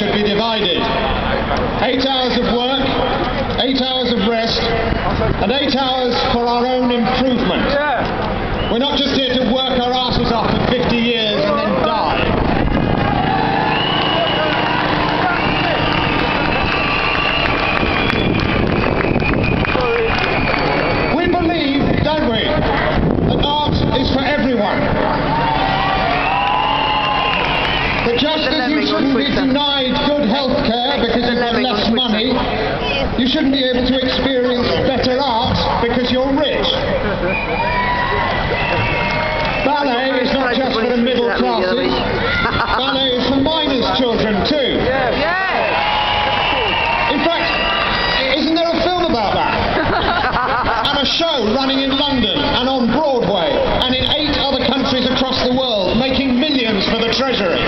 should be divided. 8 hours of work, 8 hours of rest, and 8 hours for our own improvement. We're not just here to work our asses off for 50 years and then die. We believe, don't we, that art is for everyone. But just as you shouldn't be denied good health care because you've got less money, you shouldn't be able to experience better art because you're rich. Ballet is not just for the middle classes. Ballet is for miners' children too. In fact, isn't there a film about that? And a show running in London and on Broadway and in 8 other countries across the world, making millions for the Treasury.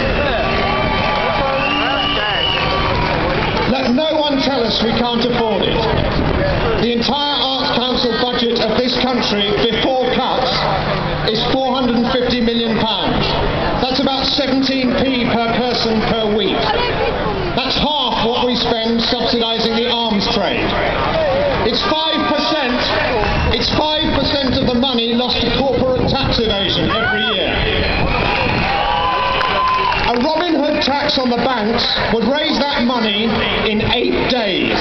Let no one tell us we can't afford it. The entire Arts Council budget of this country before cuts is £450 million. That's about 17p per person per week. That's half what we spend subsidising the arms trade. It's 5%. It's 5% of the money lost to corporate tax evasion every year. A Robin Hood tax on the banks would raise that money in 8 days.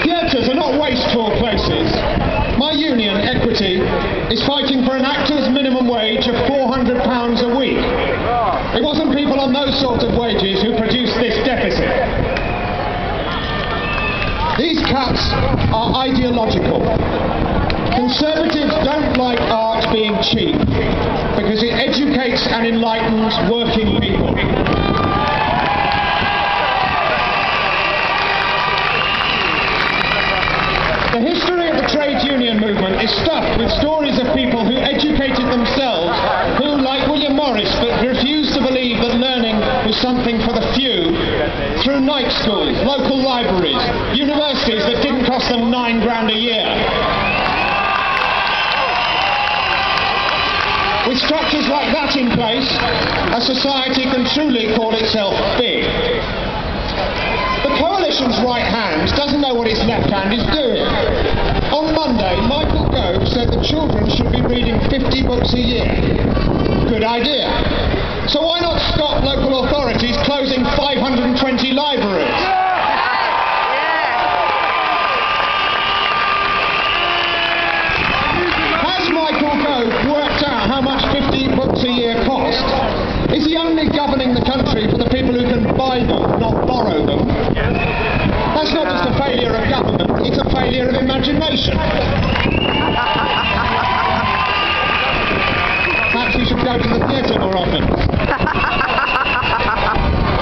Theatres are not wasteful places. My union, Equity, is fighting for an actor's minimum wage of £400 a week. It wasn't people on those sort of wages who produced this deficit. These cuts are ideological. Conservatives don't like art being cheap because it educates and enlightens working people. The history of the trade union movement is stuffed with stories of people who educated themselves, who, like William Morris, but refused to believe that learning was something for the few, through night schools, local libraries, universities that didn't cost them £9 grand a year. With structures like that in place, a society can truly call itself big. The coalition's right hand doesn't know what its left hand is doing. On Monday, Michael Gove said that children should be reading 50 books a year. Good idea. So why not stop local authorities closing 520 libraries? Has Michael Gove worked out how much 50 books a year cost? Is he only governing the country for the people who can buy them, not borrow them? That's not just a failure of government, it's a failure of imagination. Perhaps we should go to the theatre more often.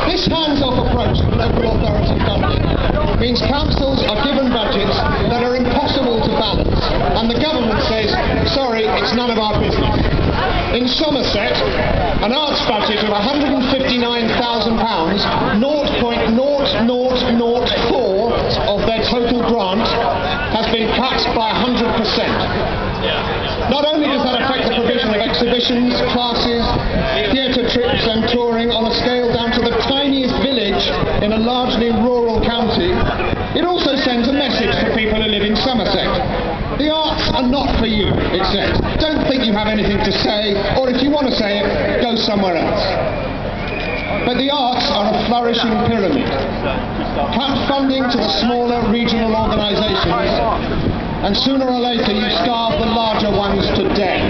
This hands-off approach to local authority funding means councils are given budgets that are impossible to balance, and the government says, sorry, it's none of our business. In Somerset, an arts budget of £159,000, 0.0004 of their total grant has been cut by 100%. Not only does that affect the provision of exhibitions, classes, theatre trips and touring on a scale down to the tiniest village in a largely rural county, it also sends a message to people who live in Somerset. The arts are not for you, it says. Don't think you have anything to say, or if you want to say it, go somewhere else. But the arts are a flourishing pyramid. Cut funding to the smaller regional organisations, and sooner or later you starve the larger ones to death.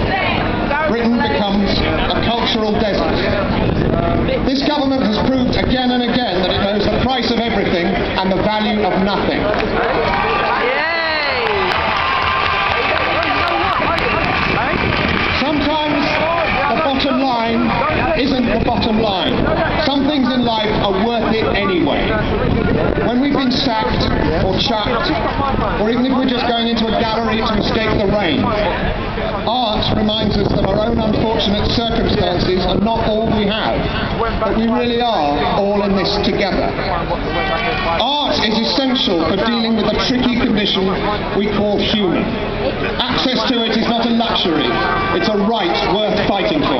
Britain becomes a cultural desert. This government has proved again and again that it knows the price of everything and the value of nothing. Sometimes the bottom line isn't the bottom line. Some things in life are worth it anyway. When we've been sacked or chucked, or even if we're just going into a gallery to escape the rain, art reminds us that our own unfortunate circumstances are not all we have, but we really are all in this together. Art is essential for dealing with the tricky condition we call human. Access to it is not a luxury. It's a right worth fighting for.